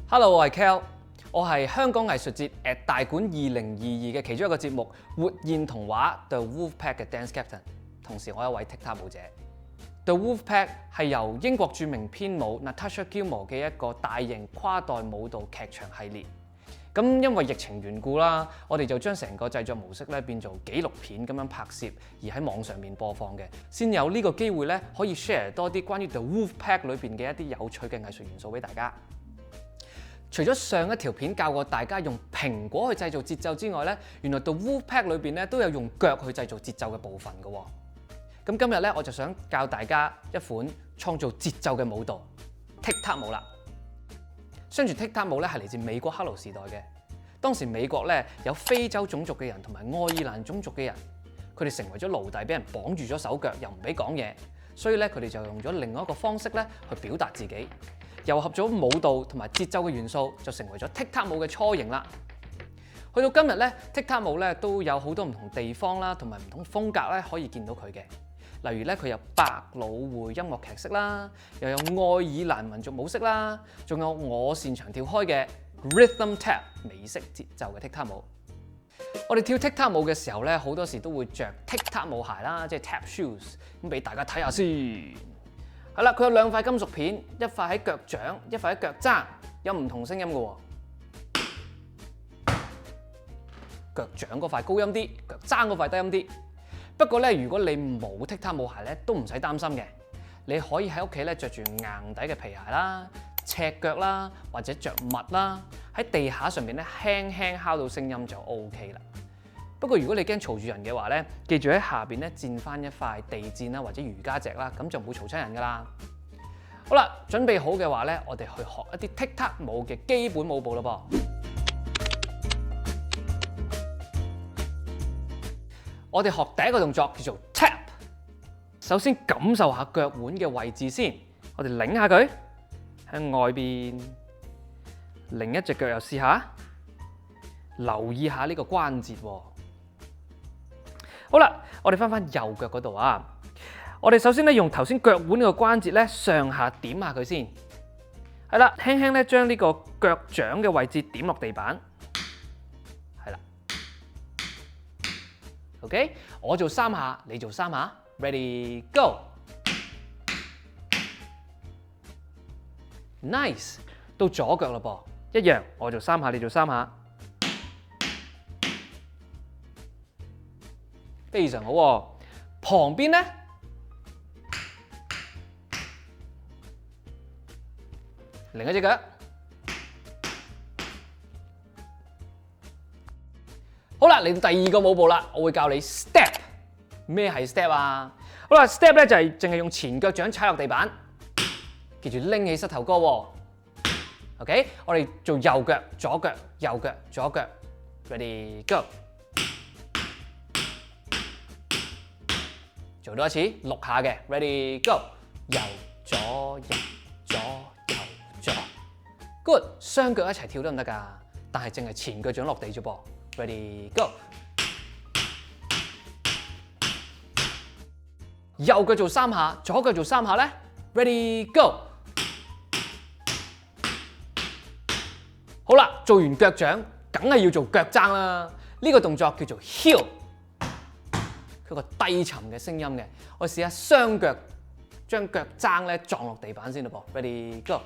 Hello， 我係 Kel， 我係香港藝術節大館2022嘅其中一個節目《活現童話 The Wolfpack》嘅 Dance Captain， 同時我係一位踢踏舞者。The Wolfpack 係由英國著名編舞 Natasha Gilmore 嘅一個大型跨代舞蹈劇場系列。咁因為疫情緣故啦，我哋就將成個製作模式咧變做紀錄片咁樣拍攝，而喺網上面播放嘅，先有呢個機會咧可以 share 多啲關於 The Wolfpack 裏邊嘅一啲有趣嘅藝術元素俾大家。除咗上一條片教過大家用蘋果去製造節奏之外咧，原來 The Wolfpack 裏邊咧都有用腳去製造節奏嘅部分嘅喎。咁今日咧我就想教大家一款創造節奏嘅舞蹈踢踏舞啦。相傳踢踏舞咧係嚟自美國黑奴時代嘅，當時美國咧有非洲種族嘅人同埋愛爾蘭種族嘅人，佢哋成為咗奴隸，俾人綁住咗手腳，又唔俾講嘢，所以咧佢哋就用咗另外一個方式咧去表達自己。糅合咗舞蹈同埋節奏嘅元素，就成為咗踢踏舞嘅雛形啦。去到今日咧，踢踏舞咧都有好多唔同地方啦，同埋唔同風格咧可以見到佢嘅。例如咧，佢有百老匯音樂劇式啦，又有愛爾蘭民族舞式啦，仲有我擅長跳開嘅 rhythm tap 美式節奏嘅踢踏舞。我哋跳踢踏舞嘅時候咧，好多時都會着踢踏舞鞋啦，即係 tap shoes。咁俾大家睇下先。係啦，佢有兩塊金屬片，一塊喺腳掌，一塊喺腳踭，有唔同聲音嘅喎。腳掌嗰塊高音啲，腳踭嗰塊低音啲。不過咧，如果你冇踢踏舞鞋咧，都唔使擔心嘅。你可以喺屋企咧着住硬底嘅皮鞋啦、赤腳啦，或者着襪啦，喺地下上面咧輕輕敲到聲音就 OK 啦。不過如果你驚嘈住人嘅話咧，記住喺下邊咧墊翻一塊地墊啦，或者瑜伽席啦，咁就唔會嘈親人噶啦。好啦，準備好嘅話咧，我哋去學一啲踢踏舞嘅基本舞步咯噃。我哋學第一個動作叫做 tap。首先感受下腳腕嘅位置先，我哋擰下佢向外邊，另一隻腳又試下，留意下呢個關節喎。好啦，我哋翻右腳嗰度啊。我哋首先咧用頭先腳腕呢個關節咧上下點下佢先，係啦，輕輕咧將呢個腳掌嘅位置點落地板，係啦。OK， 我做3下，你做3下 ，Ready Go。Nice， 到左腳啦噃，一樣，我做3下，你做3下。非常好喎，旁邊咧，另一隻腳。好啦，嚟到第二個舞步啦，我會教你 step。咩係 step 啊？好啦 ，step 咧就係淨係用前腳掌踩落地板，記住拎起膝頭哥喎。OK， 我哋做右腳、左腳、右腳、左腳 ，Ready Go。做多一次6下嘅 ，Ready Go， 右左右左右左 ，Good， 雙腳一齊跳得唔得㗎？但係淨係前腳掌落地啫噃 ，Ready Go， 右腳做3下，左腳做3下咧 ，Ready Go， 好啦，做完腳掌，梗係要做腳踭啦。呢個動作叫做 heel。佢個低沉嘅聲音嘅，我試下雙腳將腳踭咧撞落地板先啦噃 ，Ready Go。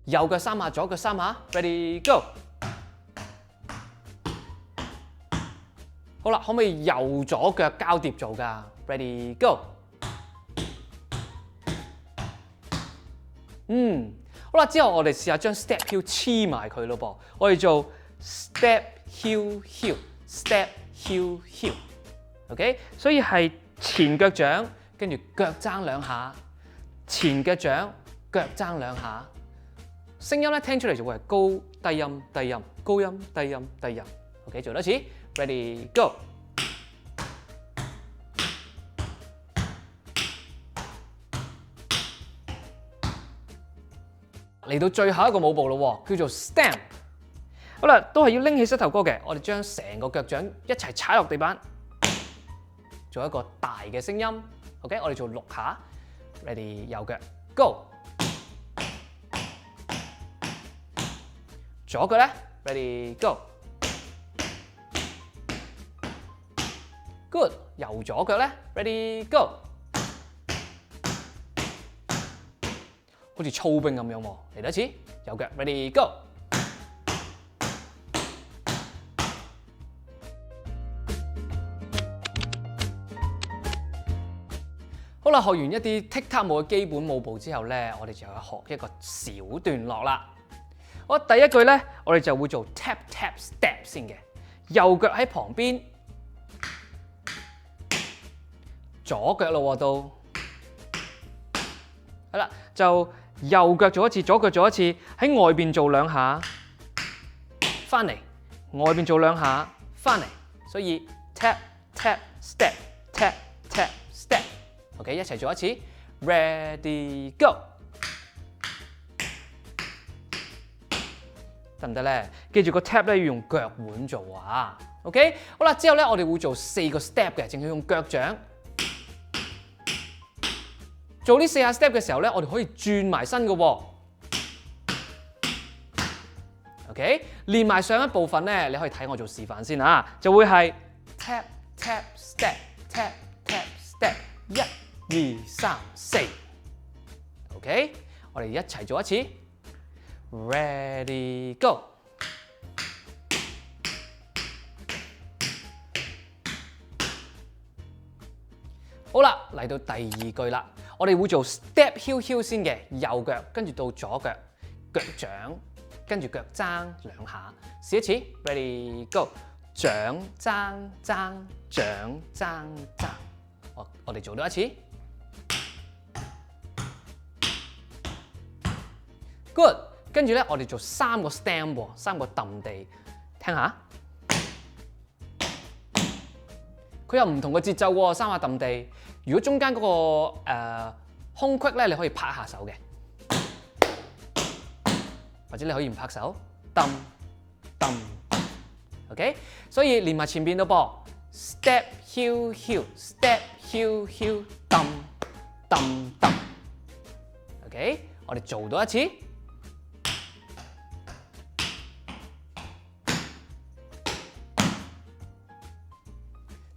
右腳3下，左腳3下 ，Ready Go。好啦，可唔可以右左腳交疊做㗎 ？Ready Go。好啦，之後我哋試下將 step heel 黐埋佢咯噃，我哋做 step heel heel step heel heel，OK， 所以係前腳掌跟住腳踭2下，前腳掌腳踭2下，聲音咧聽出嚟就會係高低音低音高音低音低音 ，OK， 做多次 ，Ready Go。嚟到最後一個舞步咯，叫做 stamp。好啦，都係要拎起膝頭哥嘅，我哋將成個腳掌一齊踩落地板，做一個大嘅聲音。OK， 我哋做6下 ，Ready 右腳 Go。左腳咧 ，ready go。Good， 右左腳咧 ，ready go。好似操兵咁樣喎，嚟多次，右腳 ready go。好啦，學完一啲踢踏舞嘅基本舞步之後咧，我哋就要學一個小段落啦。我第一句咧，我哋就會做 tap tap step 先嘅，右腳喺旁邊，左腳咯喎都，係啦，就右腳做一次，左腳做一次，喺外邊做兩下，翻嚟，外邊做兩下，翻嚟，所以 tap tap step tap tap step。OK， 一齊做一次 ，ready go， 得唔得咧？記住個 tap 咧要用腳腕做啊。OK， 好啦，之後咧我哋會做4個 step 嘅，淨係用腳掌。做呢4下 step 嘅時候咧，我哋可以轉埋身嘅喎。OK， 練埋上一部分咧，你可以睇我做示範先啊，就會係 tap tap step tap tap step 1、2、3、4。OK， 我哋一齊做一次 ，ready go。好啦，嚟到第2句啦，我哋會做 step heel heel 先嘅，右腳跟住到左腳，腳掌跟住腳踭兩下，試一次 ，ready go， 掌踭踭掌踭踭，我哋做多一次 ，good， 跟住咧我哋做3個 stamp 喎，3個揼地，聽下，佢有唔同嘅節奏喎，3下揼地。如果中間嗰個空隙咧，你可以拍下手嘅，或者你可以唔拍手，揼揼 ，OK。所以連埋前邊咯噃 ，step heel heel step heel heel 揼揼揼 ，OK。我哋做多一次。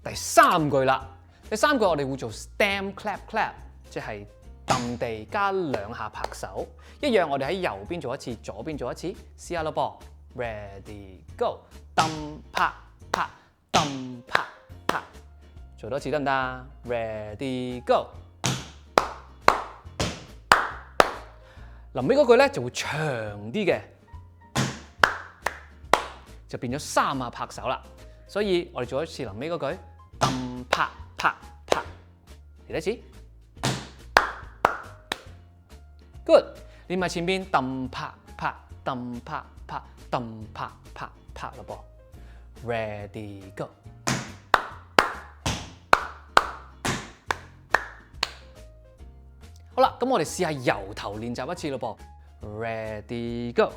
第3句啦。第3句我哋會做 stamp clap clap， 即係揼地加2下拍手，一樣我哋喺右邊做一次，左邊做一次，試下咯噃 ，ready go， 揼拍拍揼拍拍，做多次得唔得 ？ready go。臨尾嗰句咧就會長啲嘅，就變咗3下拍手啦。所以我哋做一次臨尾嗰句，揼拍。拍拍，嚟多次 ，good， 連埋前邊揼拍拍揼拍拍揼拍拍拍咯噃 ，ready go。好啦，咁我哋試下由頭練習一次咯噃 ，ready go。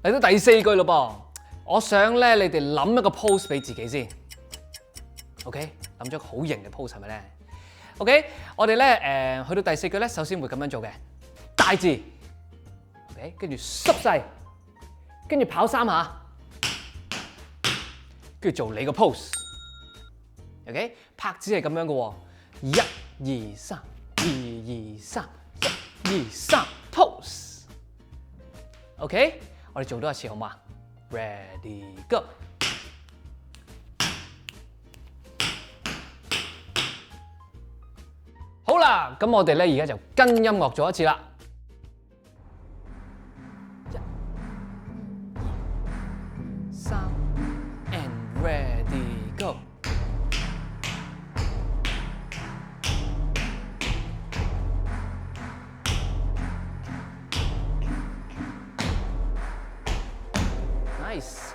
嚟到第4句咯噃，我想咧你哋諗一個 pose 俾自己先 ，OK？ 諗咗個好型嘅 pose 係咪咧 ？OK？ 我哋咧去到第4句咧，首先會咁樣做嘅，大字 ，OK？ 跟住縮細，跟住跑3下，跟住做你個 pose，OK？ 拍子係咁樣嘅喎，1、2、3，2、2、3，1、2、3 pose，OK？ 我哋做多一次好嗎 ？Ready go！ 好啦，咁我哋咧而家就跟音樂做一次啦。1、2、3 and ready go！ Nice。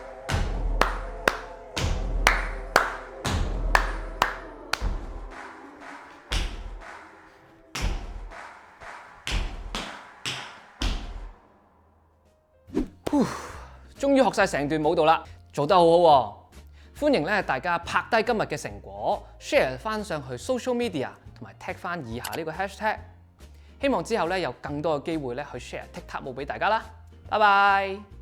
終於學晒成段舞蹈啦，做得好好喎！歡迎咧大家拍低今日嘅成果 ，share 翻上去 social media， 同埋 tag 翻以下呢個 hashtag。希望之後咧有更多嘅機會咧去 share TikTok 舞俾大家啦，拜拜！